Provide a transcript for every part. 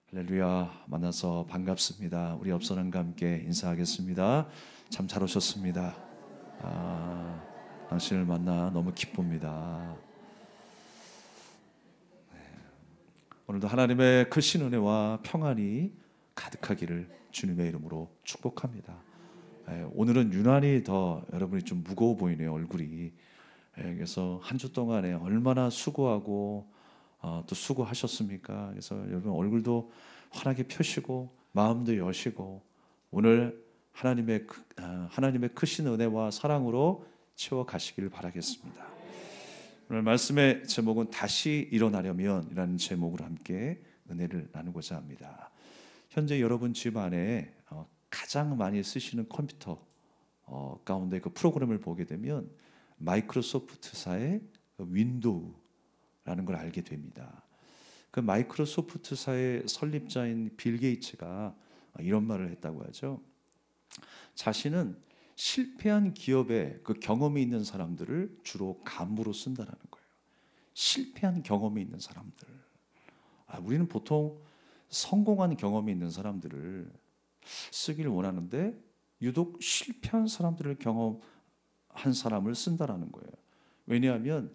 할렐루야, 만나서 반갑습니다. 우리 옆 사람과 함께 인사하겠습니다. 참 잘 오셨습니다. 당신을 만나 너무 기쁩니다. 오늘도 하나님의 크신 은혜와 평안이 가득하기를 주님의 이름으로 축복합니다. 오늘은 유난히 더 여러분이 좀 무거워 보이네요, 얼굴이. 그래서 한 주 동안에 얼마나 수고하고 또 수고하셨습니까? 그래서 여러분 얼굴도 환하게 펴시고 마음도 여시고 오늘 하나님의 크신 은혜와 사랑으로 채워 가시기를 바라겠습니다. 오늘 말씀의 제목은 다시 일어나려면 이라는 제목으로 함께 은혜를 나누고자 합니다. 현재 여러분 집 안에 가장 많이 쓰시는 컴퓨터 가운데 그 프로그램을 보게 되면 마이크로소프트사의 윈도우라는 걸 알게 됩니다. 그 마이크로소프트사의 설립자인 빌 게이츠가 이런 말을 했다고 하죠. 자신은 실패한 기업의 그 경험이 있는 사람들을 주로 간부로 쓴다는 거예요. 실패한 경험이 있는 사람들. 우리는 보통 성공한 경험이 있는 사람들을 쓰기를 원하는데 유독 실패한 사람들을 경험한 사람을 쓴다라는 거예요. 왜냐하면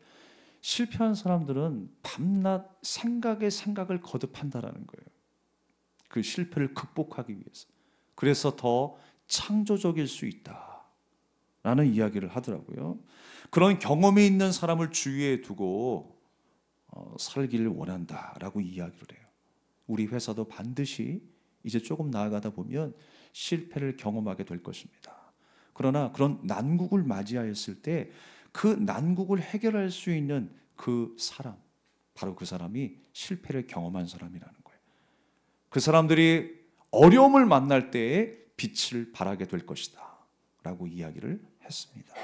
실패한 사람들은 밤낮 생각을 거듭한다라는 거예요. 그 실패를 극복하기 위해서. 그래서 더 창조적일 수 있다라는 이야기를 하더라고요. 그런 경험이 있는 사람을 주위에 두고 살기를 원한다라고 이야기를 해요. 우리 회사도 반드시 이제 조금 나아가다 보면 실패를 경험하게 될 것입니다. 그러나 그런 난국을 맞이하였을 때 그 난국을 해결할 수 있는 그 사람, 바로 그 사람이 실패를 경험한 사람이라는 거예요. 그 사람들이 어려움을 만날 때에 빛을 발하게 될 것이다 라고 이야기를 했습니다.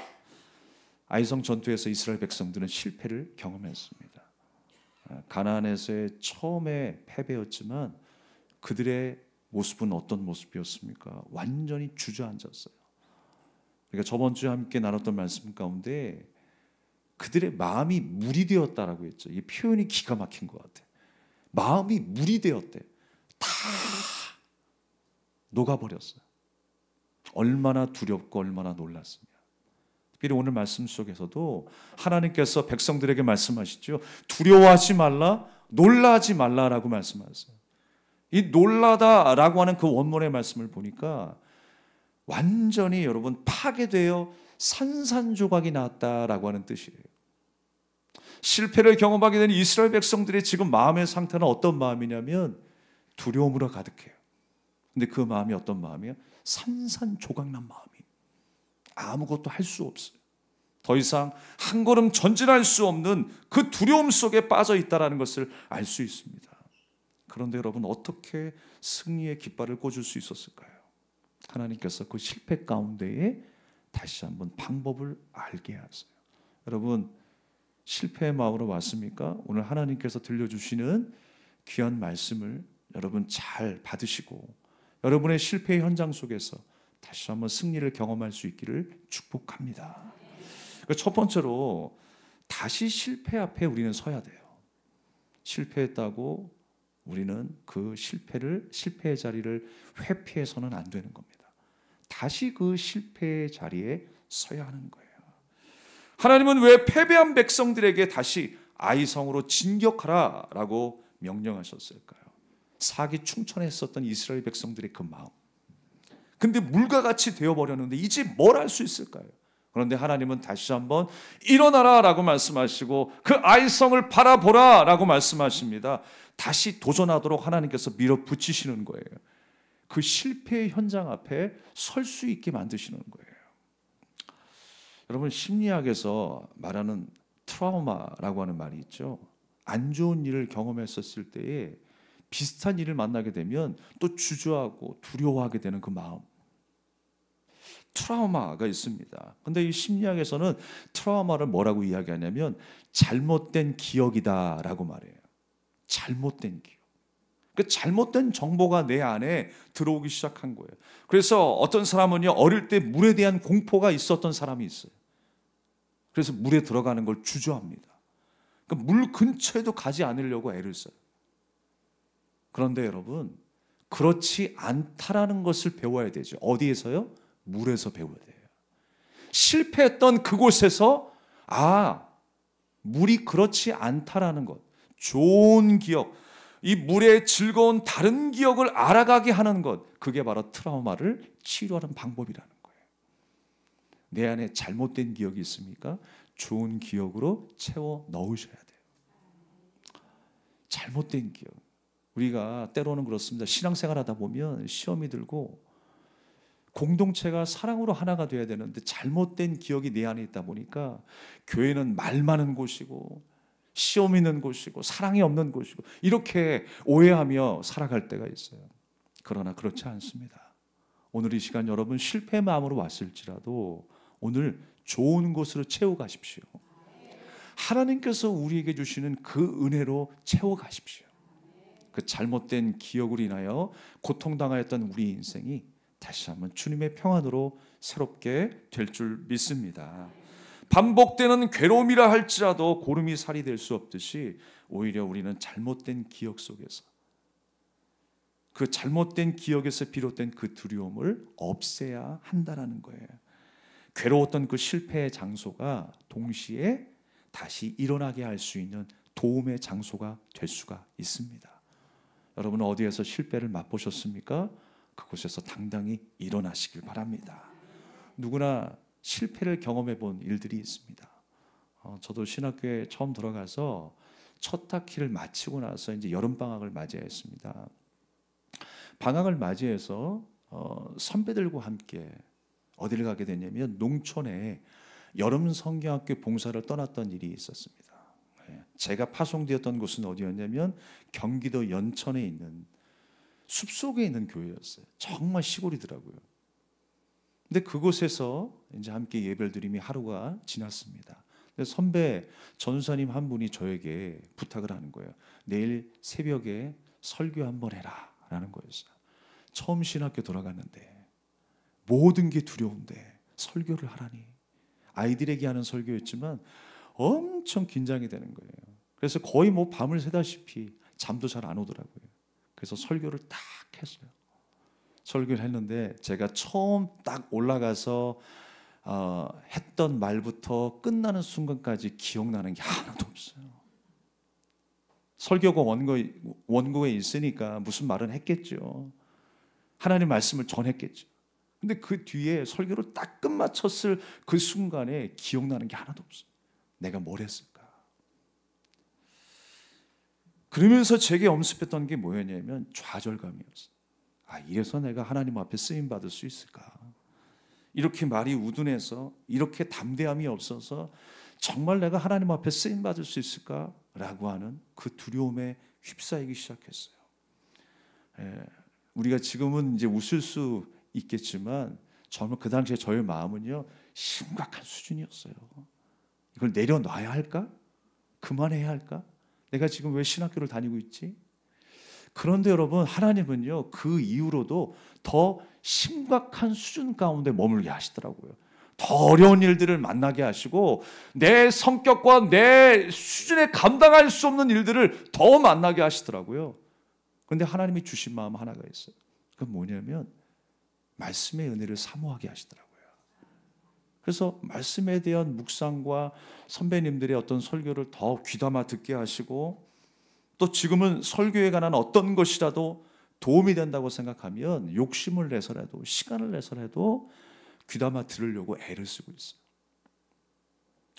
아이성 전투에서 이스라엘 백성들은 실패를 경험했습니다. 가나안에서의 처음에 패배였지만 그들의 모습은 어떤 모습이었습니까? 완전히 주저앉았어요. 그러니까 저번 주에 함께 나눴던 말씀 가운데 그들의 마음이 물이 되었다라고 했죠. 이 표현이 기가 막힌 것 같아요. 마음이 물이 되었대. 다 녹아버렸어요. 얼마나 두렵고 얼마나 놀랐습니다. 특별히 오늘 말씀 속에서도 하나님께서 백성들에게 말씀하시죠. 두려워하지 말라, 놀라지 말라라고 말씀하셨어요. 이 놀라다라고 하는 그 원문의 말씀을 보니까 완전히 여러분 파괴되어 산산조각이 났다라고 하는 뜻이에요. 실패를 경험하게 된 이스라엘 백성들의 지금 마음의 상태는 어떤 마음이냐면 두려움으로 가득해요. 근데 그 마음이 어떤 마음이에요? 산산조각난 마음이에요. 아무것도 할 수 없어요. 더 이상 한 걸음 전진할 수 없는 그 두려움 속에 빠져 있다는 것을 알 수 있습니다. 그런데 여러분 어떻게 승리의 깃발을 꽂을 수 있었을까요? 하나님께서 그 실패 가운데에 다시 한번 방법을 알게 하세요. 여러분 실패의 마음으로 왔습니까? 오늘 하나님께서 들려주시는 귀한 말씀을 여러분 잘 받으시고 여러분의 실패의 현장 속에서 다시 한번 승리를 경험할 수 있기를 축복합니다. 첫 번째로 다시 실패 앞에 우리는 서야 돼요. 실패했다고 우리는 그 실패의 자리를 회피해서는 안 되는 겁니다. 다시 그 실패의 자리에 서야 하는 거예요. 하나님은 왜 패배한 백성들에게 다시 아이성으로 진격하라라고 명령하셨을까요? 사기충천했었던 이스라엘 백성들의 그 마음. 근데 물과 같이 되어버렸는데 이제 뭘 할 수 있을까요? 그런데 하나님은 다시 한번 일어나라라고 말씀하시고 그 아이성을 바라보라라고 말씀하십니다. 다시 도전하도록 하나님께서 밀어붙이시는 거예요. 그 실패의 현장 앞에 설 수 있게 만드시는 거예요. 여러분 심리학에서 말하는 트라우마라고 하는 말이 있죠. 안 좋은 일을 경험했었을 때에 비슷한 일을 만나게 되면 또 주저하고 두려워하게 되는 그 마음. 트라우마가 있습니다. 근데 이 심리학에서는 트라우마를 뭐라고 이야기하냐면 잘못된 기억이다라고 말해요. 잘못된 기억. 그 잘못된 정보가 내 안에 들어오기 시작한 거예요. 그래서 어떤 사람은요 어릴 때 물에 대한 공포가 있었던 사람이 있어요. 그래서 물에 들어가는 걸 주저합니다. 그러니까 물 근처에도 가지 않으려고 애를 써요. 그런데 여러분, 그렇지 않다라는 것을 배워야 되죠. 어디에서요? 물에서 배워야 돼요. 실패했던 그곳에서 물이 그렇지 않다라는 것, 좋은 기억, 이 물의 즐거운 다른 기억을 알아가게 하는 것, 그게 바로 트라우마를 치료하는 방법이라는 거예요. 내 안에 잘못된 기억이 있습니까? 좋은 기억으로 채워 넣으셔야 돼요. 잘못된 기억, 우리가 때로는 그렇습니다. 신앙생활 하다 보면 시험이 들고 공동체가 사랑으로 하나가 돼야 되는데 잘못된 기억이 내 안에 있다 보니까 교회는 말 많은 곳이고 시험 있는 곳이고 사랑이 없는 곳이고 이렇게 오해하며 살아갈 때가 있어요. 그러나 그렇지 않습니다. 오늘 이 시간 여러분 실패의 마음으로 왔을지라도 오늘 좋은 곳으로 채워 가십시오. 하나님께서 우리에게 주시는 그 은혜로 채워 가십시오. 그 잘못된 기억으로 인하여 고통당하였던 우리 인생이 다시 한번 주님의 평안으로 새롭게 될 줄 믿습니다. 반복되는 괴로움이라 할지라도 고름이 살이 될 수 없듯이 오히려 우리는 잘못된 기억 속에서 그 잘못된 기억에서 비롯된 그 두려움을 없애야 한다는 거예요. 괴로웠던 그 실패의 장소가 동시에 다시 일어나게 할 수 있는 도움의 장소가 될 수가 있습니다. 여러분은 어디에서 실패를 맛보셨습니까? 그곳에서 당당히 일어나시길 바랍니다. 누구나 실패를 경험해 본 일들이 있습니다. 저도 신학교에 처음 들어가서 첫 학기를 마치고 나서 이제 여름방학을 맞이했습니다. 방학을 맞이해서 선배들과 함께 어디를 가게 됐냐면 농촌에 여름 성경학교 봉사를 떠났던 일이 있었습니다. 제가 파송되었던 곳은 어디였냐면 경기도 연천에 있는 숲속에 있는 교회였어요. 정말 시골이더라고요. 근데 그곳에서 이제 함께 예배를 드리며 하루가 지났습니다. 근데 선배 전사님 한 분이 저에게 부탁을 하는 거예요. 내일 새벽에 설교 한번 해라 라는 거였어요. 처음 신학교 돌아갔는데 모든 게 두려운데 설교를 하라니. 아이들에게 하는 설교였지만 엄청 긴장이 되는 거예요. 그래서 거의 뭐 밤을 새다시피 잠도 잘 안 오더라고요. 그래서 설교를 딱 했어요. 설교를 했는데 제가 처음 딱 올라가서 했던 말부터 끝나는 순간까지 기억나는 게 하나도 없어요. 설교가 원고에 있으니까 무슨 말은 했겠죠. 하나님 말씀을 전했겠죠. 근데 그 뒤에 설교를 딱 끝마쳤을 그 순간에 기억나는 게 하나도 없어요. 내가 뭘 했을까? 그러면서 제게 엄습했던 게 뭐였냐면 좌절감이었어요. 이래서 내가 하나님 앞에 쓰임 받을 수 있을까? 이렇게 말이 우둔해서 이렇게 담대함이 없어서 정말 내가 하나님 앞에 쓰임 받을 수 있을까? 라고 하는 그 두려움에 휩싸이기 시작했어요. 우리가 지금은 이제 웃을 수 있겠지만 정말 그 당시에 저의 마음은요 심각한 수준이었어요. 이걸 내려놔야 할까? 그만해야 할까? 내가 지금 왜 신학교를 다니고 있지? 그런데 여러분 하나님은요 그 이후로도 더 심각한 수준 가운데 머물게 하시더라고요. 더 어려운 일들을 만나게 하시고 내 성격과 내 수준에 감당할 수 없는 일들을 더 만나게 하시더라고요. 그런데 하나님이 주신 마음 하나가 있어요. 그건 뭐냐면 말씀의 은혜를 사모하게 하시더라고요. 그래서 말씀에 대한 묵상과 선배님들의 어떤 설교를 더 귀담아 듣게 하시고 또 지금은 설교에 관한 어떤 것이라도 도움이 된다고 생각하면 욕심을 내서라도 시간을 내서라도 귀담아 들으려고 애를 쓰고 있어요.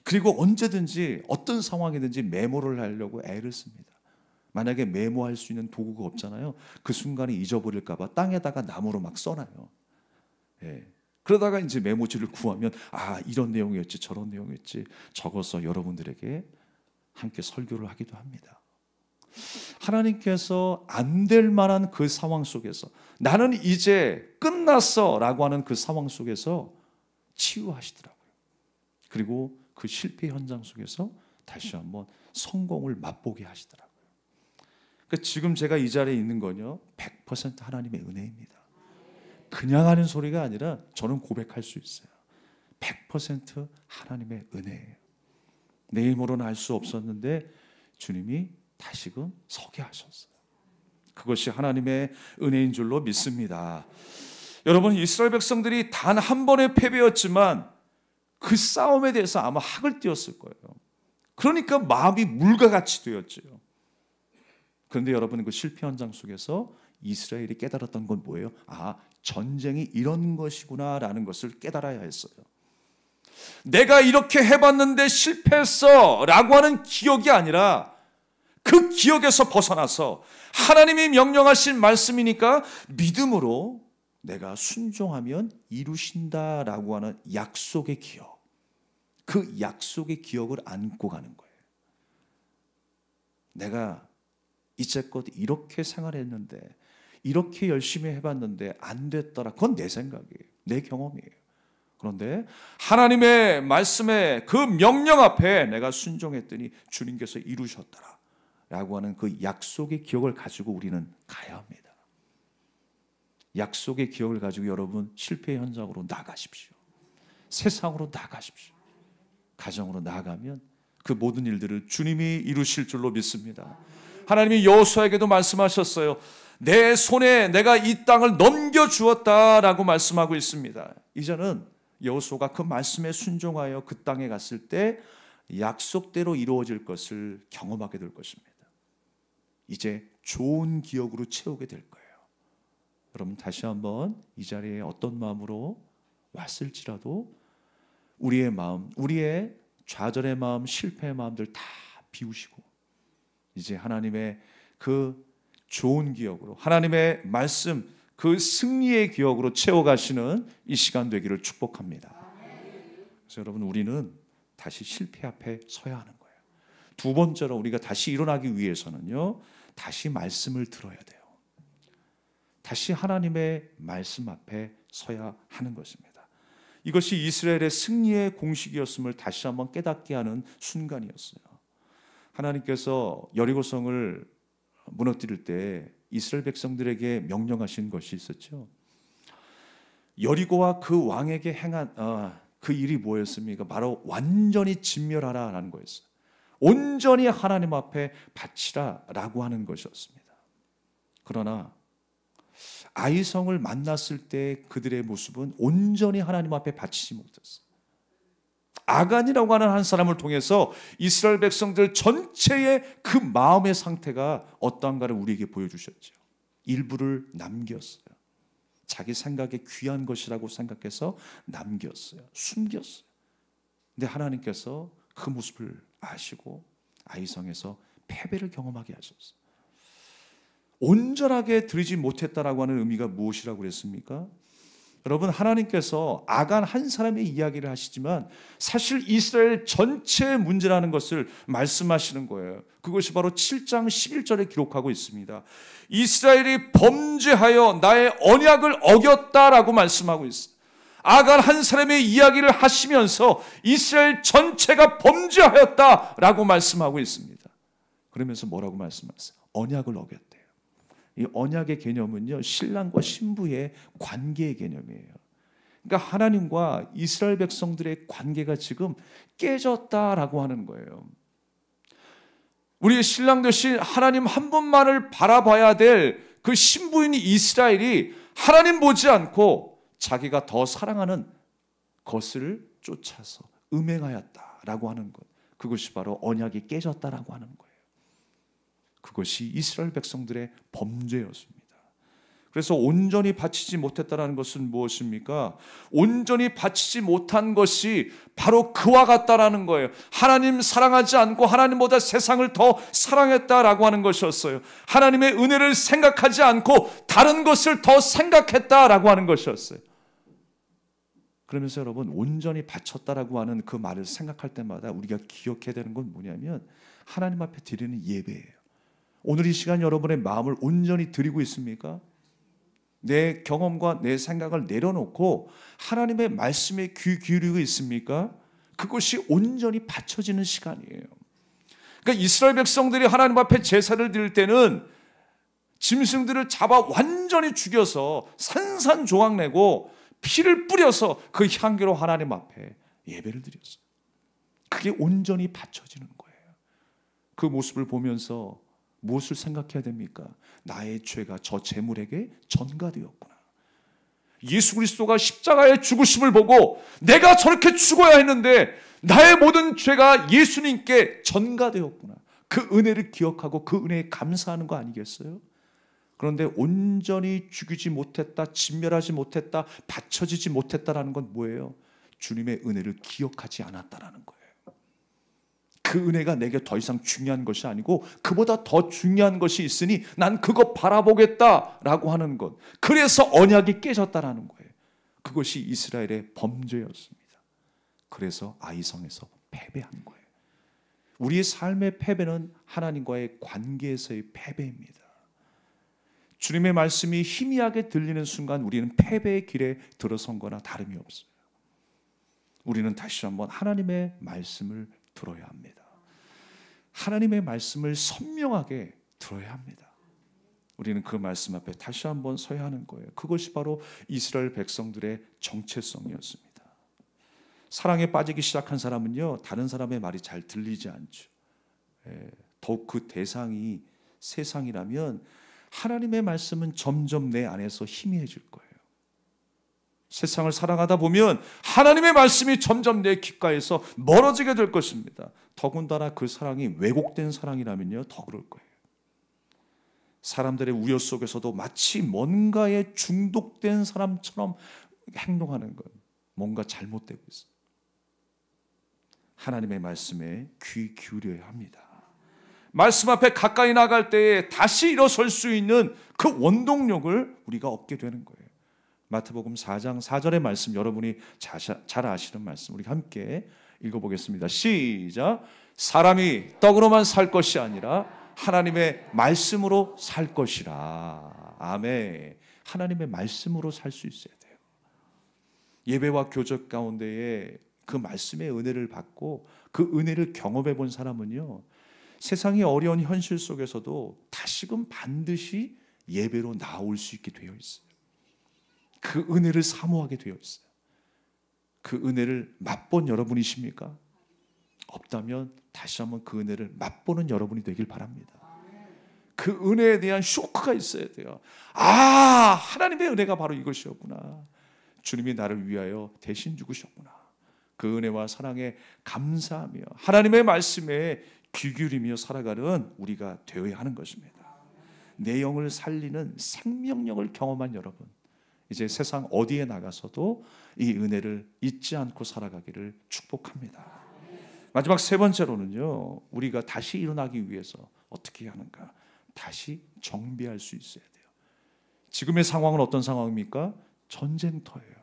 그리고 언제든지 어떤 상황이든지 메모를 하려고 애를 씁니다. 만약에 메모할 수 있는 도구가 없잖아요. 그 순간에 잊어버릴까 봐 땅에다가 나무로 막 써놔요. 그러다가 이제 메모지를 구하면 이런 내용이었지 저런 내용이었지 적어서 여러분들에게 함께 설교를 하기도 합니다. 하나님께서 안 될 만한 그 상황 속에서 나는 이제 끝났어 라고 하는 그 상황 속에서 치유하시더라고요. 그리고 그 실패 현장 속에서 다시 한번 성공을 맛보게 하시더라고요. 그러니까 지금 제가 이 자리에 있는 건요 100% 하나님의 은혜입니다. 그냥 하는 소리가 아니라 저는 고백할 수 있어요. 100% 하나님의 은혜예요. 내 힘으로는 알 수 없었는데 주님이 다시금 서게 하셨어요. 그것이 하나님의 은혜인 줄로 믿습니다. 여러분, 이스라엘 백성들이 단 한 번의 패배였지만 그 싸움에 대해서 아마 학을 띄웠을 거예요. 그러니까 마음이 물과 같이 되었죠. 그런데 여러분, 그 실패 현장 속에서 이스라엘이 깨달았던 건 뭐예요? 아, 전쟁이 이런 것이구나 라는 것을 깨달아야 했어요. 내가 이렇게 해봤는데 실패했어 라고 하는 기억이 아니라 그 기억에서 벗어나서 하나님이 명령하신 말씀이니까 믿음으로 내가 순종하면 이루신다라고 하는 약속의 기억, 그 약속의 기억을 안고 가는 거예요. 내가 이제껏 이렇게 생활했는데, 이렇게 열심히 해봤는데 안 됐더라. 그건 내 생각이에요. 내 경험이에요. 그런데 하나님의 말씀에 그 명령 앞에 내가 순종했더니 주님께서 이루셨더라 라고 하는 그 약속의 기억을 가지고 우리는 가야 합니다. 약속의 기억을 가지고 여러분 실패 현장으로 나가십시오. 세상으로 나가십시오. 가정으로 나가면 그 모든 일들을 주님이 이루실 줄로 믿습니다. 하나님이 여호수아에게도 말씀하셨어요. 내 손에 내가 이 땅을 넘겨주었다라고 말씀하고 있습니다. 이제는 여호수아가 그 말씀에 순종하여 그 땅에 갔을 때 약속대로 이루어질 것을 경험하게 될 것입니다. 이제 좋은 기억으로 채우게 될 거예요. 여러분, 다시 한번 이 자리에 어떤 마음으로 왔을지라도 우리의 마음, 우리의 좌절의 마음, 실패의 마음들 다 비우시고 이제 하나님의 그 좋은 기억으로, 하나님의 말씀, 그 승리의 기억으로 채워가시는 이 시간 되기를 축복합니다. 그래서 여러분, 우리는 다시 실패 앞에 서야 하는 거예요. 두 번째로 우리가 다시 일어나기 위해서는요, 다시 말씀을 들어야 돼요. 다시 하나님의 말씀 앞에 서야 하는 것입니다. 이것이 이스라엘의 승리의 공식이었음을 다시 한번 깨닫게 하는 순간이었어요. 하나님께서 여리고성을 무너뜨릴 때 이스라엘 백성들에게 명령하신 것이 있었죠. 여리고와 그 왕에게 행한 그 일이 뭐였습니까? 바로 완전히 진멸하라라는 거였어요. 온전히 하나님 앞에 바치라라고 하는 것이었습니다. 그러나 아이성을 만났을 때 그들의 모습은 온전히 하나님 앞에 바치지 못했어요. 아간이라고 하는 한 사람을 통해서 이스라엘 백성들 전체의 그 마음의 상태가 어떠한가를 우리에게 보여주셨죠. 일부를 남겼어요. 자기 생각에 귀한 것이라고 생각해서 남겼어요. 숨겼어요. 근데 하나님께서 그 모습을 아시고 아이성에서 패배를 경험하게 하셨어요. 온전하게 드리지 못했다라고 하는 의미가 무엇이라고 그랬습니까? 여러분, 하나님께서 아간 한 사람의 이야기를 하시지만 사실 이스라엘 전체의 문제라는 것을 말씀하시는 거예요. 그것이 바로 7장 11절에 기록하고 있습니다. 이스라엘이 범죄하여 나의 언약을 어겼다라고 말씀하고 있어요. 아간 한 사람의 이야기를 하시면서 이스라엘 전체가 범죄하였다라고 말씀하고 있습니다. 그러면서 뭐라고 말씀하세요? 언약을 어겼대요. 이 언약의 개념은요, 신랑과 신부의 관계의 개념이에요. 그러니까 하나님과 이스라엘 백성들의 관계가 지금 깨졌다라고 하는 거예요. 우리의 신랑 되신 하나님 한 분만을 바라봐야 될 그 신부인 이스라엘이 하나님 보지 않고 자기가 더 사랑하는 것을 쫓아서 음행하였다라고 하는 것, 그것이 바로 언약이 깨졌다라고 하는 거예요. 그것이 이스라엘 백성들의 범죄였습니다. 그래서 온전히 바치지 못했다는 것은 무엇입니까? 온전히 바치지 못한 것이 바로 그와 같다라는 거예요. 하나님 사랑하지 않고 하나님보다 세상을 더 사랑했다라고 하는 것이었어요. 하나님의 은혜를 생각하지 않고 다른 것을 더 생각했다라고 하는 것이었어요. 그러면서 여러분, 온전히 바쳤다라고 하는 그 말을 생각할 때마다 우리가 기억해야 되는 건 뭐냐면 하나님 앞에 드리는 예배예요. 오늘 이 시간 여러분의 마음을 온전히 드리고 있습니까? 내 경험과 내 생각을 내려놓고 하나님의 말씀에 귀 기울이고 있습니까? 그것이 온전히 바쳐지는 시간이에요. 그러니까 이스라엘 백성들이 하나님 앞에 제사를 드릴 때는 짐승들을 잡아 완전히 죽여서 산산조각 내고 피를 뿌려서 그 향기로 하나님 앞에 예배를 드렸어요. 그게 온전히 바쳐지는 거예요. 그 모습을 보면서 무엇을 생각해야 됩니까? 나의 죄가 저 재물에게 전가되었구나. 예수 그리스도가 십자가의 죽으심을 보고 내가 저렇게 죽어야 했는데 나의 모든 죄가 예수님께 전가되었구나. 그 은혜를 기억하고 그 은혜에 감사하는 거 아니겠어요? 그런데 온전히 죽이지 못했다, 진멸하지 못했다, 받쳐지지 못했다라는 건 뭐예요? 주님의 은혜를 기억하지 않았다라는 거예요. 그 은혜가 내게 더 이상 중요한 것이 아니고 그보다 더 중요한 것이 있으니 난 그거 바라보겠다라고 하는 것. 그래서 언약이 깨졌다라는 거예요. 그것이 이스라엘의 범죄였습니다. 그래서 아이성에서 패배한 거예요. 우리의 삶의 패배는 하나님과의 관계에서의 패배입니다. 주님의 말씀이 희미하게 들리는 순간 우리는 패배의 길에 들어선 거나 다름이 없어요. 우리는 다시 한번 하나님의 말씀을 들어야 합니다. 하나님의 말씀을 선명하게 들어야 합니다. 우리는 그 말씀 앞에 다시 한번 서야 하는 거예요. 그것이 바로 이스라엘 백성들의 정체성이었습니다. 사랑에 빠지기 시작한 사람은요, 다른 사람의 말이 잘 들리지 않죠. 더욱 그 대상이 세상이라면 하나님의 말씀은 점점 내 안에서 희미해질 거예요. 세상을 살아가다 보면 하나님의 말씀이 점점 내 귓가에서 멀어지게 될 것입니다. 더군다나 그 사랑이 왜곡된 사랑이라면요, 더 그럴 거예요. 사람들의 우여 속에서도 마치 뭔가에 중독된 사람처럼 행동하는 것, 뭔가 잘못되고 있어요. 하나님의 말씀에 귀 기울여야 합니다. 말씀 앞에 가까이 나갈 때에 다시 일어설 수 있는 그 원동력을 우리가 얻게 되는 거예요. 마태복음 4장 4절의 말씀, 여러분이 잘 아시는 말씀, 우리 함께 읽어보겠습니다. 시작. 사람이 떡으로만 살 것이 아니라 하나님의 말씀으로 살 것이라. 아멘. 하나님의 말씀으로 살 수 있어야 돼요. 예배와 교적 가운데에 그 말씀의 은혜를 받고 그 은혜를 경험해 본 사람은요, 세상의 어려운 현실 속에서도 다시금 반드시 예배로 나올 수 있게 되어 있어요. 그 은혜를 사모하게 되어 있어요. 그 은혜를 맛본 여러분이십니까? 없다면 다시 한번 그 은혜를 맛보는 여러분이 되길 바랍니다. 그 은혜에 대한 쇼크가 있어야 돼요. 아, 하나님의 은혜가 바로 이것이었구나. 주님이 나를 위하여 대신 죽으셨구나. 그 은혜와 사랑에 감사하며 하나님의 말씀에 귀 기울이며 살아가는 우리가 되어야 하는 것입니다. 내 영을 살리는 생명력을 경험한 여러분, 이제 세상 어디에 나가서도 이 은혜를 잊지 않고 살아가기를 축복합니다. 마지막 세 번째로는요, 우리가 다시 일어나기 위해서 어떻게 해야 하는가? 다시 정비할 수 있어야 돼요. 지금의 상황은 어떤 상황입니까? 전쟁터예요.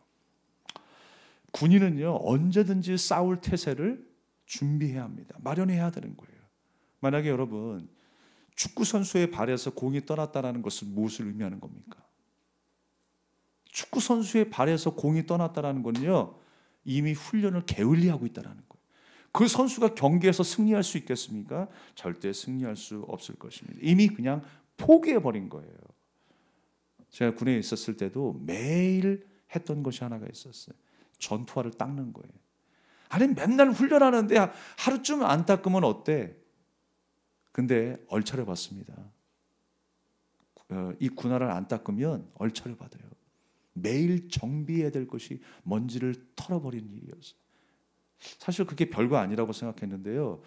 군인은요, 언제든지 싸울 태세를 준비해야 합니다. 마련해야 되는 거예요. 만약에 여러분, 축구 선수의 발에서 공이 떠났다는 것은 무엇을 의미하는 겁니까? 축구 선수의 발에서 공이 떠났다는 건요, 이미 훈련을 게을리하고 있다는 거예요. 그 선수가 경기에서 승리할 수 있겠습니까? 절대 승리할 수 없을 것입니다. 이미 그냥 포기해버린 거예요. 제가 군에 있었을 때도 매일 했던 것이 하나가 있었어요. 전투화를 닦는 거예요. 아니, 맨날 훈련하는데 하루쯤 안 닦으면 어때? 근데 얼차려 받습니다. 이 군화를 안 닦으면 얼차려 받아요. 매일 정비해야 될 것이 먼지를 털어버리는 일이었어요. 사실 그게 별거 아니라고 생각했는데요,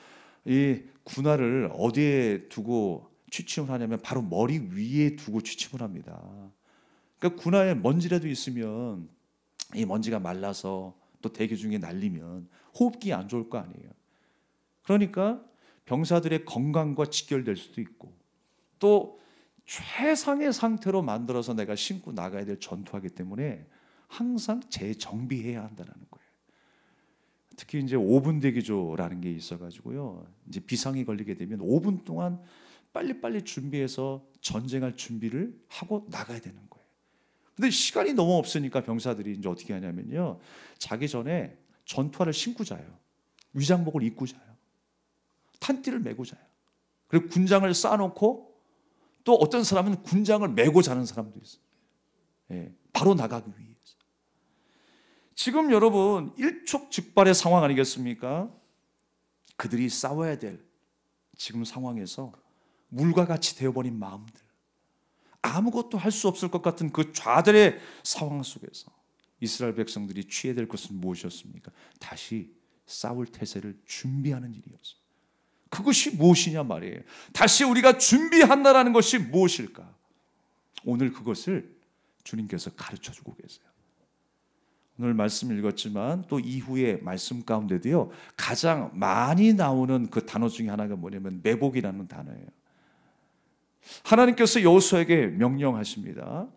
이 군화를 어디에 두고 취침을 하냐면 바로 머리 위에 두고 취침을 합니다. 그러니까 군화에 먼지라도 있으면 이 먼지가 말라서 또 대기 중에 날리면 호흡기 안 좋을 거 아니에요. 그러니까 병사들의 건강과 직결될 수도 있고, 또 최상의 상태로 만들어서 내가 신고 나가야 될 전투하기 때문에 항상 재정비해야 한다는 거예요. 특히 이제 5분 대기조라는 게 있어가지고요, 이제 비상이 걸리게 되면 5분 동안 빨리빨리 준비해서 전쟁할 준비를 하고 나가야 되는 거예요. 근데 시간이 너무 없으니까 병사들이 이제 어떻게 하냐면요, 자기 전에 전투화를 신고 자요. 위장복을 입고 자요. 탄띠를 메고 자요. 그리고 군장을 쌓아놓고, 또 어떤 사람은 군장을 메고 자는 사람도 있어요. 예, 바로 나가기 위해서. 지금 여러분 일촉즉발의 상황 아니겠습니까? 그들이 싸워야 될 지금 상황에서 물과 같이 되어버린 마음들, 아무것도 할 수 없을 것 같은 그 좌절의 상황 속에서 이스라엘 백성들이 취해야 될 것은 무엇이었습니까? 다시 싸울 태세를 준비하는 일이었어요. 그것이 무엇이냐 말이에요. 다시 우리가 준비한다라는 것이 무엇일까? 오늘 그것을 주님께서 가르쳐주고 계세요. 오늘 말씀 읽었지만 또 이후의 말씀 가운데도요, 가장 많이 나오는 그 단어 중에 하나가 뭐냐면 매복이라는 단어예요. 하나님께서 여호수아에게 명령하십니다.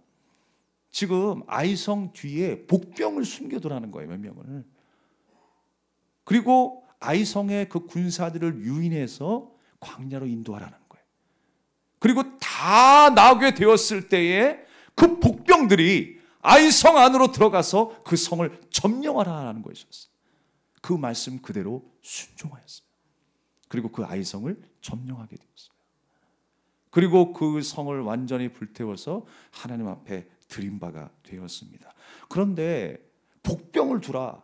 지금 아이성 뒤에 복병을 숨겨두라는 거예요. 몇 명을. 그리고 아이성의 그 군사들을 유인해서 광야로 인도하라는 거예요. 그리고 다 나오게 되었을 때에 그 복병들이 아이성 안으로 들어가서 그 성을 점령하라는 것이었어요. 그 말씀 그대로 순종하였어요. 그리고 그 아이성을 점령하게 되었어요. 그리고 그 성을 완전히 불태워서 하나님 앞에 드린 바가 되었습니다. 그런데 복병을 두라,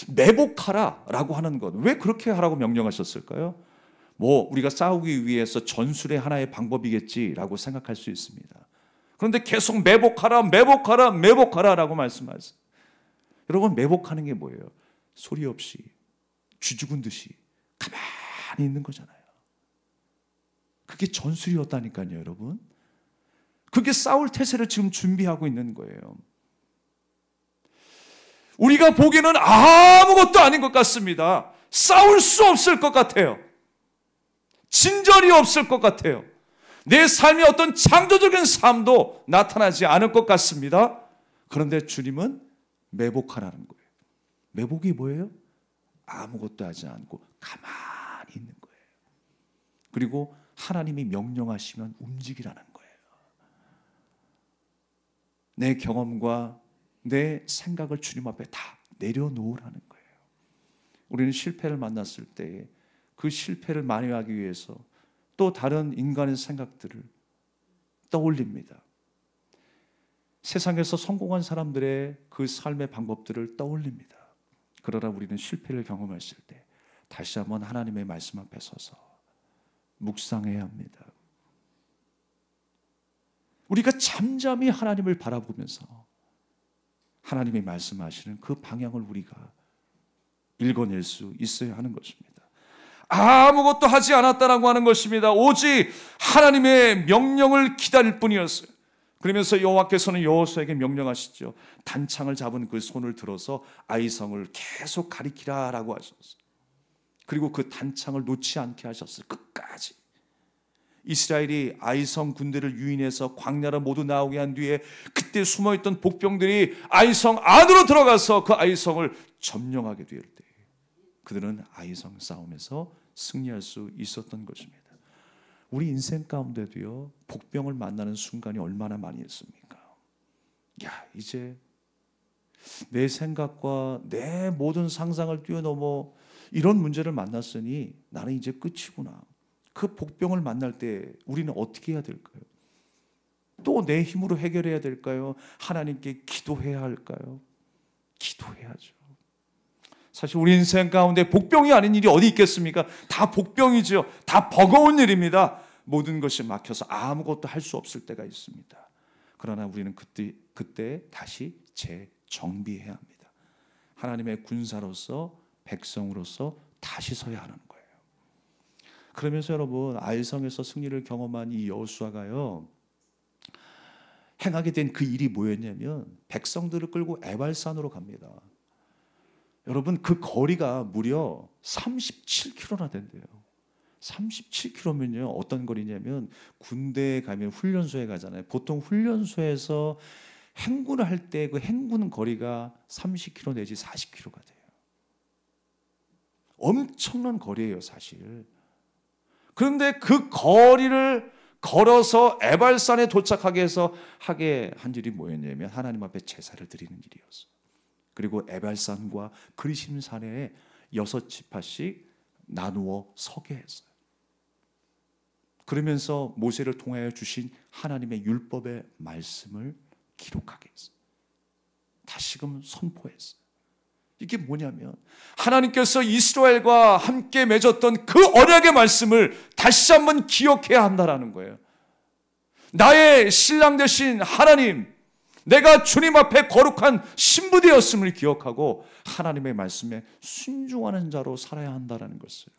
매복하라 라고 하는 것, 왜 그렇게 하라고 명령하셨을까요? 뭐 우리가 싸우기 위해서 전술의 하나의 방법이겠지라고 생각할 수 있습니다. 그런데 계속 매복하라, 매복하라, 매복하라 라고 말씀하세요. 여러분, 매복하는 게 뭐예요? 소리 없이 쥐죽은 듯이 가만히 있는 거잖아요. 그게 전술이었다니까요, 여러분. 그게 싸울 태세를 지금 준비하고 있는 거예요. 우리가 보기에는 아무것도 아닌 것 같습니다. 싸울 수 없을 것 같아요. 진전이 없을 것 같아요. 내 삶의 어떤 창조적인 삶도 나타나지 않을 것 같습니다. 그런데 주님은 매복하라는 거예요. 매복이 뭐예요? 아무것도 하지 않고 가만히 있는 거예요. 그리고 하나님이 명령하시면 움직이라는 거예요. 내 경험과 내 생각을 주님 앞에 다 내려놓으라는 거예요. 우리는 실패를 만났을 때 그 실패를 만회하기 위해서 또 다른 인간의 생각들을 떠올립니다. 세상에서 성공한 사람들의 그 삶의 방법들을 떠올립니다. 그러나 우리는 실패를 경험했을 때 다시 한번 하나님의 말씀 앞에 서서 묵상해야 합니다. 우리가 잠잠히 하나님을 바라보면서 하나님이 말씀하시는 그 방향을 우리가 읽어낼 수 있어야 하는 것입니다. 아무것도 하지 않았다라고 하는 것입니다. 오직 하나님의 명령을 기다릴 뿐이었어요. 그러면서 여호와께서는 여호수아에게 명령하시죠. 단창을 잡은 그 손을 들어서 아이성을 계속 가리키라라고 하셨어요. 그리고 그 단창을 놓지 않게 하셨어요. 끝까지. 이스라엘이 아이성 군대를 유인해서 광야로 모두 나오게 한 뒤에 그때 숨어있던 복병들이 아이성 안으로 들어가서 그 아이성을 점령하게 될 때 그들은 아이성 싸움에서 승리할 수 있었던 것입니다. 우리 인생 가운데도요, 복병을 만나는 순간이 얼마나 많이 있습니까? 야, 이제 내 생각과 내 모든 상상을 뛰어넘어 이런 문제를 만났으니 나는 이제 끝이구나. 그 복병을 만날 때 우리는 어떻게 해야 될까요? 또 내 힘으로 해결해야 될까요? 하나님께 기도해야 할까요? 기도해야죠. 사실 우리 인생 가운데 복병이 아닌 일이 어디 있겠습니까? 다 복병이죠. 다 버거운 일입니다. 모든 것이 막혀서 아무것도 할 수 없을 때가 있습니다. 그러나 우리는 그때 다시 재정비해야 합니다. 하나님의 군사로서, 백성으로서 다시 서야 하는 거예요. 그러면서 여러분, 아이성에서 승리를 경험한 이 여호수아가요, 행하게 된 그 일이 뭐였냐면 백성들을 끌고 에발산으로 갑니다. 여러분, 그 거리가 무려 37km나 된대요. 37km면요 어떤 거리냐면 군대에 가면 훈련소에 가잖아요. 보통 훈련소에서 행군을 할 때 그 행군 거리가 30km 내지 40km가 돼요. 엄청난 거리예요, 사실. 그런데 그 거리를 걸어서 에발산에 도착하게 해서 하게 한 일이 뭐였냐면 하나님 앞에 제사를 드리는 일이었어요. 그리고 에발산과 그리심산에 6지파씩 나누어 서게 했어요. 그러면서 모세를 통하여 주신 하나님의 율법의 말씀을 기록하게 했어요. 다시금 선포했어요. 이게 뭐냐면 하나님께서 이스라엘과 함께 맺었던 그 언약의 말씀을 다시 한번 기억해야 한다라는 거예요. 나의 신랑 되신 하나님, 내가 주님 앞에 거룩한 신부 되었음을 기억하고 하나님의 말씀에 순종하는 자로 살아야 한다는 것을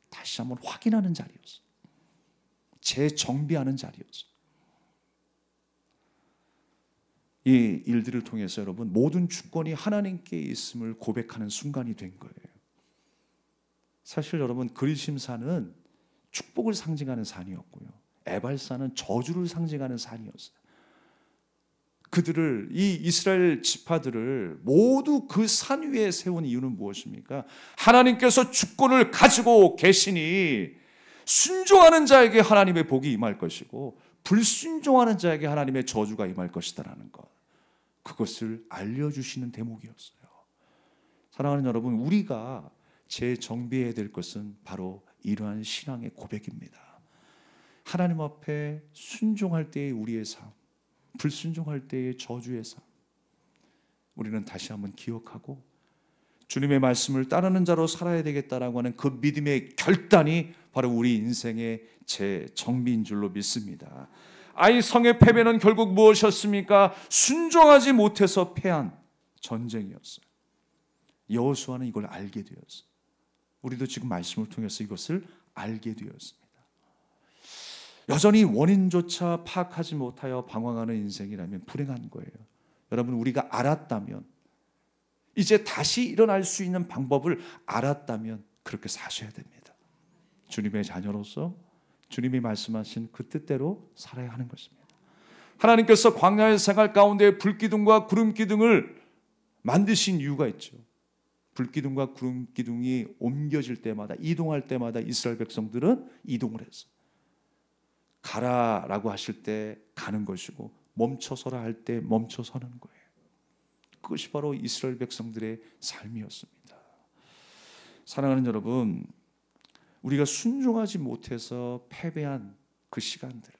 다시 한번 확인하는 자리였어요. 재정비하는 자리였어요. 이 일들을 통해서 여러분, 모든 주권이 하나님께 있음을 고백하는 순간이 된 거예요. 사실 여러분, 그리심산은 축복을 상징하는 산이었고요, 에발산은 저주를 상징하는 산이었어요. 그들을, 이 이스라엘 지파들을 모두 그 산 위에 세운 이유는 무엇입니까? 하나님께서 주권을 가지고 계시니 순종하는 자에게 하나님의 복이 임할 것이고 불순종하는 자에게 하나님의 저주가 임할 것이다라는 것, 그것을 알려주시는 대목이었어요. 사랑하는 여러분, 우리가 재정비해야 될 것은 바로 이러한 신앙의 고백입니다. 하나님 앞에 순종할 때의 우리의 삶, 불순종할 때의 저주의 삶, 우리는 다시 한번 기억하고 주님의 말씀을 따르는 자로 살아야 되겠다라고 하는 그 믿음의 결단이 바로 우리 인생의 재정비인 줄로 믿습니다. 아이 성의 패배는 결국 무엇이었습니까? 순종하지 못해서 패한 전쟁이었어요. 여호수아는 이걸 알게 되었어요. 우리도 지금 말씀을 통해서 이것을 알게 되었습니다. 여전히 원인조차 파악하지 못하여 방황하는 인생이라면 불행한 거예요. 여러분, 우리가 알았다면, 이제 다시 일어날 수 있는 방법을 알았다면 그렇게 사셔야 됩니다. 주님의 자녀로서 주님이 말씀하신 그 뜻대로 살아야 하는 것입니다. 하나님께서 광야의 생활 가운데 불기둥과 구름기둥을 만드신 이유가 있죠. 불기둥과 구름기둥이 옮겨질 때마다, 이동할 때마다 이스라엘 백성들은 이동을 했어요. 가라라고 하실 때 가는 것이고 멈춰서라 할 때 멈춰서는 거예요. 그것이 바로 이스라엘 백성들의 삶이었습니다. 사랑하는 여러분, 우리가 순종하지 못해서 패배한 그 시간들,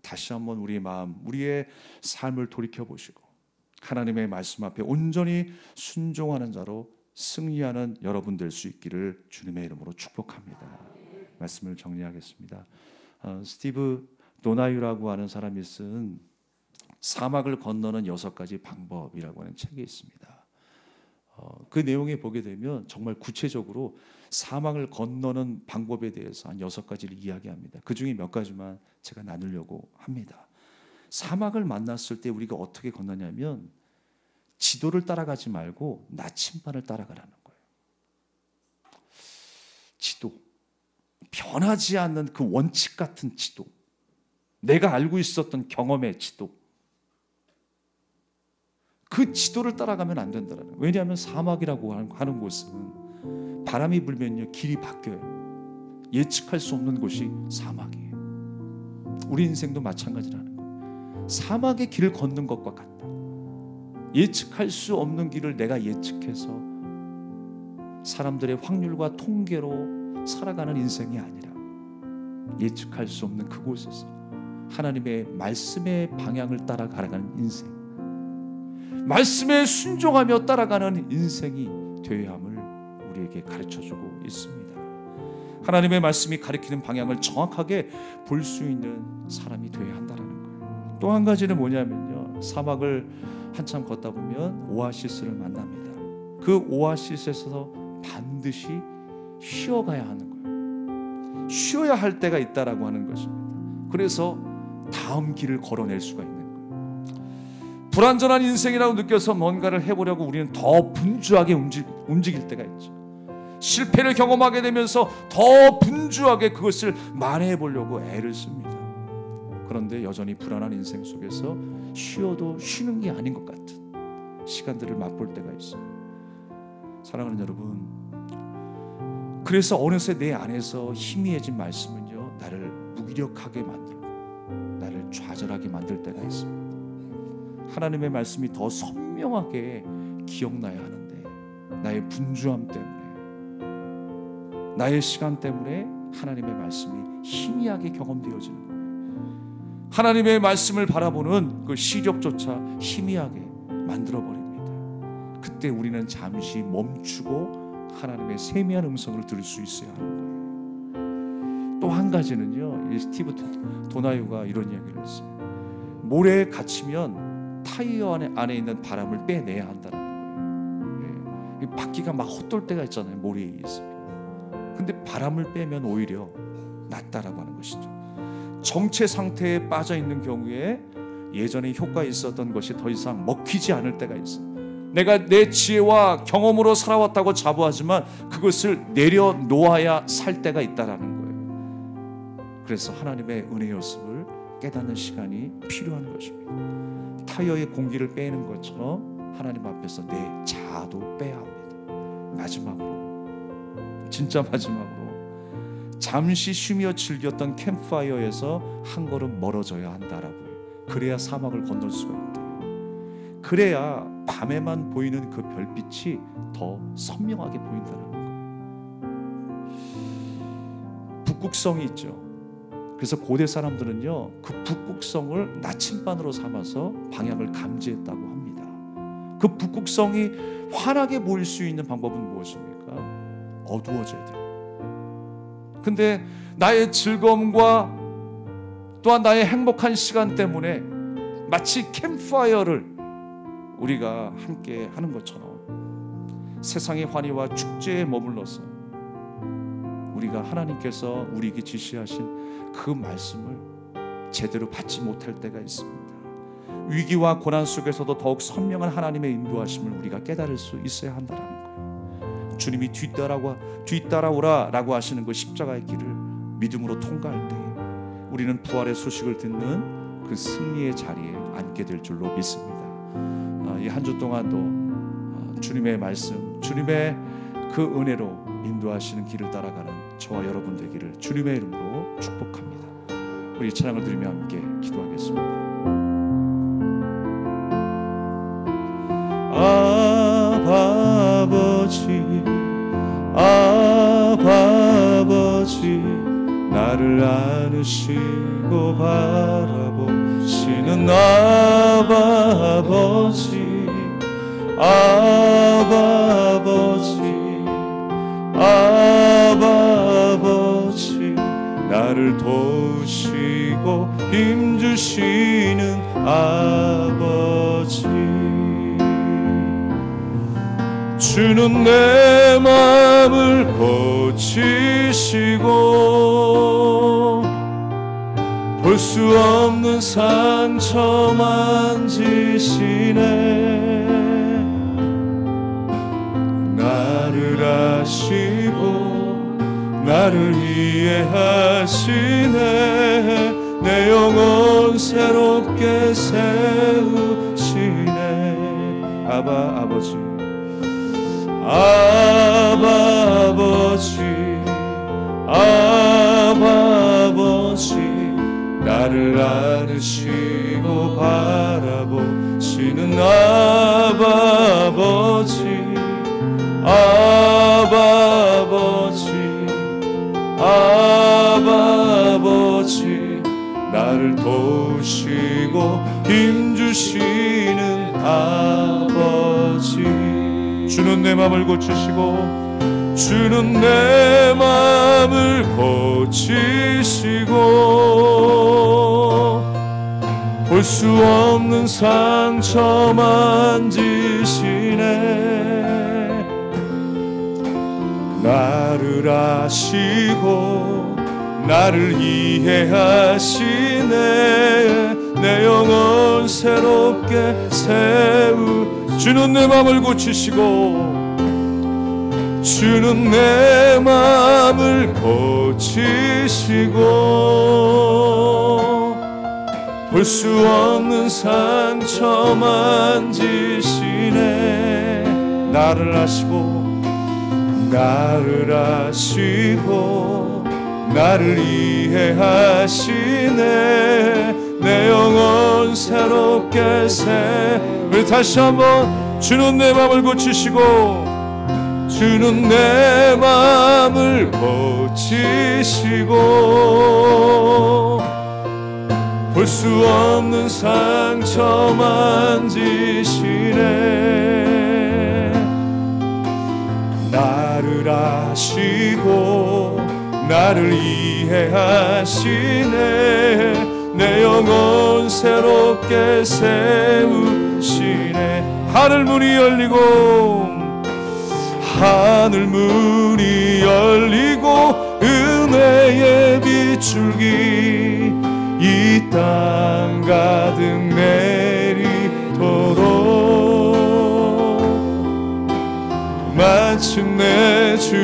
다시 한번 우리의 마음, 우리의 삶을 돌이켜보시고 하나님의 말씀 앞에 온전히 순종하는 자로 승리하는 여러분 될 수 있기를 주님의 이름으로 축복합니다. 말씀을 정리하겠습니다. 스티브 도나유라고 하는 사람이 쓴 사막을 건너는 6가지 방법이라고 하는 책이 있습니다. 그 내용에 보게 되면 정말 구체적으로 사막을 건너는 방법에 대해서 한 6가지를 이야기합니다. 그 중에 몇 가지만 제가 나누려고 합니다. 사막을 만났을 때 우리가 어떻게 건너냐면 지도를 따라가지 말고 나침반을 따라가라는 거예요. 지도, 변하지 않는 그 원칙 같은 지도, 내가 알고 있었던 경험의 지도, 그 지도를 따라가면 안 된다는 거예요. 왜냐하면 사막이라고 하는 곳은 바람이 불면요 길이 바뀌어요. 예측할 수 없는 곳이 사막이에요. 우리 인생도 마찬가지라는 거예요. 사막의 길을 걷는 것과 같다. 예측할 수 없는 길을 내가 예측해서 사람들의 확률과 통계로 살아가는 인생이 아니라 예측할 수 없는 그곳에서 하나님의 말씀의 방향을 따라가는 인생, 말씀에 순종하며 따라가는 인생이 되어야 함을 우리에게 가르쳐주고 있습니다. 하나님의 말씀이 가리키는 방향을 정확하게 볼 수 있는 사람이 되어야 한다는 거예요. 또 한 가지는 뭐냐면요, 사막을 한참 걷다 보면 오아시스를 만납니다. 그 오아시스에서 반드시 쉬어가야 하는 거예요. 쉬어야 할 때가 있다라고 하는 것입니다. 그래서 다음 길을 걸어낼 수가 있는 거예요. 불완전한 인생이라고 느껴서 뭔가를 해보려고 우리는 더 분주하게 움직일 때가 있죠. 실패를 경험하게 되면서 더 분주하게 그것을 만회해보려고 애를 씁니다. 그런데 여전히 불안한 인생 속에서 쉬어도 쉬는 게 아닌 것 같은 시간들을 맛볼 때가 있어요. 사랑하는 여러분, 그래서 어느새 내 안에서 희미해진 말씀은요, 나를 무기력하게 만들고 나를 좌절하게 만들 때가 있습니다. 하나님의 말씀이 더 선명하게 기억나야 하는데 나의 분주함 때문에, 나의 시간 때문에 하나님의 말씀이 희미하게 경험되어지는 거예요. 하나님의 말씀을 바라보는 그 시력조차 희미하게 만들어버립니다. 그때 우리는 잠시 멈추고 하나님의 세미한 음성을 들을 수 있어야 하는 거예요. 또 한 가지는요, 이 스티브 도나유가 이런 이야기를 했어요. 모래에 갇히면 타이어 안에 있는 바람을 빼내야 한다는 거예요. 이 바퀴가 막 헛돌 때가 있잖아요, 모래에 있으면. 근데 바람을 빼면 오히려 낫다라고 하는 것이죠. 정체 상태에 빠져 있는 경우에 예전에 효과 있었던 것이 더 이상 먹히지 않을 때가 있어요. 내가 내 지혜와 경험으로 살아왔다고 자부하지만 그것을 내려놓아야 살 때가 있다라는 거예요. 그래서 하나님의 은혜의 모습을 깨닫는 시간이 필요한 것입니다. 타이어의 공기를 빼는 것처럼 하나님 앞에서 내 자아도 빼야 합니다. 마지막으로, 진짜 마지막으로, 잠시 쉬며 즐겼던 캠프파이어에서 한 걸음 멀어져야 한다라고요. 그래야 사막을 건널 수가 있다. 그래야 밤에만 보이는 그 별빛이 더 선명하게 보인다는 거예요. 북극성이 있죠. 그래서 고대 사람들은요, 그 북극성을 나침반으로 삼아서 방향을 감지했다고 합니다. 그 북극성이 환하게 보일 수 있는 방법은 무엇입니까? 어두워져야 돼요. 근데 나의 즐거움과 또한 나의 행복한 시간 때문에 마치 캠프파이어를 우리가 함께 하는 것처럼 세상의 환희와 축제에 머물러서 우리가 하나님께서 우리에게 지시하신 그 말씀을 제대로 받지 못할 때가 있습니다. 위기와 고난 속에서도 더욱 선명한 하나님의 인도하심을 우리가 깨달을 수 있어야 한다는 거예요. 주님이 뒤따라오라 라고 하시는 그 십자가의 길을 믿음으로 통과할 때 우리는 부활의 소식을 듣는 그 승리의 자리에 앉게 될 줄로 믿습니다. 이 한 주 동안도 주님의 말씀, 주님의 그 은혜로 인도하시는 길을 따라가는 저와 여러분 되기를 주님의 이름으로 축복합니다. 우리 찬양을 드리며 함께 기도하겠습니다. 아바 아버지 나를 안으시고 바라보시는 아바 아버지 나를 도우시고 힘주시는 아버지 주는 내 마음을 고치시고 볼 수 없는 상처 만지시네 나를 아시고 나를 이해하시네 내 영혼 새롭게 세우시네 아버지 나를 안으시고 바라보시는 아버지 나를 도우시고 힘주시는 아버지 주는 내 마음을 고치시고 주는 내 마음을 고치시고 볼 수 없는 상처 만지시네 나를 아시고 나를 이해하시네 내 영혼 새롭게 주는 내 마음을 고치시고 주는 내 마음을 고치시고 볼 수 없는 상처 만지시네 나를 아시고 나를 이해하시네 내 영혼 새롭게 우리 다시 한번 주는 내 마음을 고치시고 주는 내 마음을 고치시고 볼 수 없는 상처 만지시네 사랑하시고 나를 이해하시네. 내 영혼 새롭게 세우시네. 하늘 문이 열리고 하늘 문이 열리고 은혜의 빗줄기 이 땅 가득 내리도록 마침내 주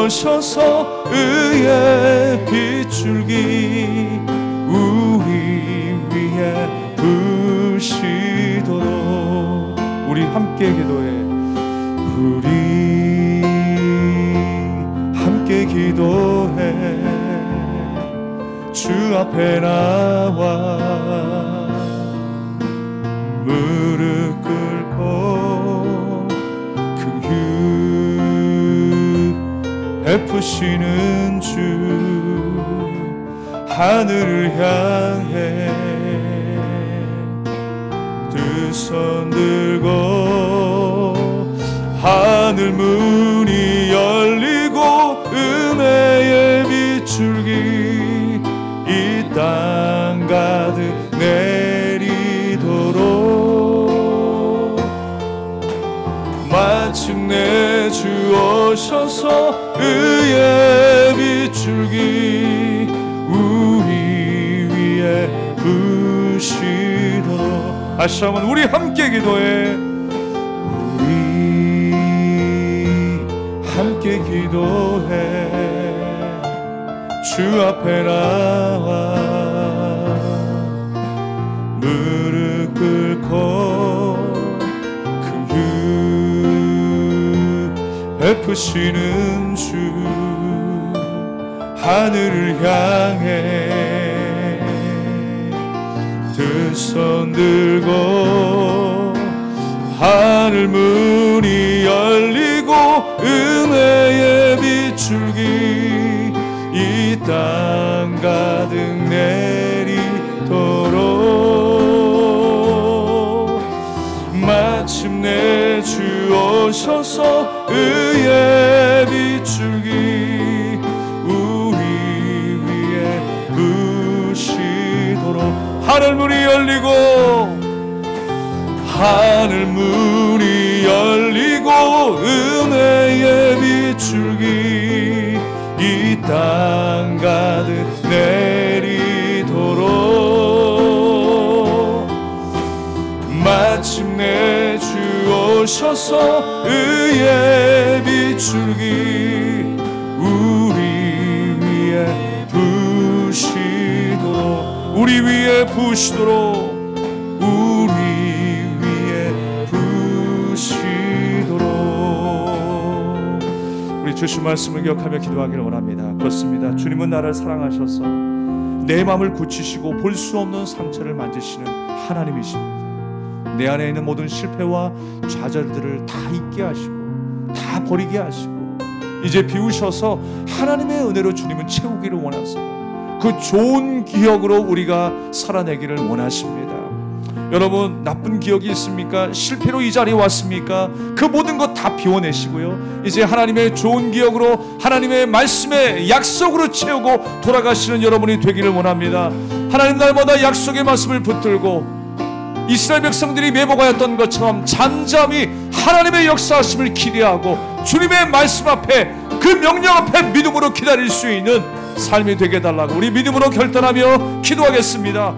오셔서 의의 빗줄기 우리 위에 부시도록. 우리 함께 기도해. 우리 함께 기도해. 주 앞에 나와 무릎 꿇고 긍휼 베푸시는 주 하늘을 향해 두 손 들고 하늘 문이 열리고 은혜의 빗줄기 이 땅 가득 내리도록 마침내 주 오셔서 의의 빗줄기 우리 위에 부시도록. 다시 한번 우리 함께 기도해. 우리 함께 기도해. 주 앞에 나와 무릎 꿇고 긍휼 베푸시는 주 하늘을 향해 두 손 들고 하늘 문이 열리고 은혜의 빗줄기 이 땅 가득 내리도록 마침내 주 오셔서 의의 빗줄기 우리 위에 부시도록. 하늘 문이 열리고 하늘 문이 열리고 은혜의 빗줄기 이 땅 가득 내리도록 마침내 주 오셔서 의의 빗줄기 우리 위에 부시도록. 우리 위에 부시도록. 우리 위에 부시도록. 우리 주신 말씀을 기억하며 기도하기를 원합니다. 그렇습니다. 주님은 나를 사랑하셔서 내 마음을 고치시고 볼 수 없는 상처를 만지시는 하나님이십니다. 내 안에 있는 모든 실패와 좌절들을 다 잊게 하시고 다 버리게 하시고 이제 비우셔서 하나님의 은혜로 주님은 채우기를 원하세요. 그 좋은 기억으로 우리가 살아내기를 원하십니다. 여러분, 나쁜 기억이 있습니까? 실패로 이 자리에 왔습니까? 그 모든 것 다 비워내시고요, 이제 하나님의 좋은 기억으로 하나님의 말씀의 약속으로 채우고 돌아가시는 여러분이 되기를 원합니다. 하나님 날마다 약속의 말씀을 붙들고 이스라엘 백성들이 매복하였던 것처럼 잠잠히 하나님의 역사하심을 기대하고 주님의 말씀 앞에 그 명령 앞에 믿음으로 기다릴 수 있는 삶이 되게 해달라고 우리 믿음으로 결단하며 기도하겠습니다.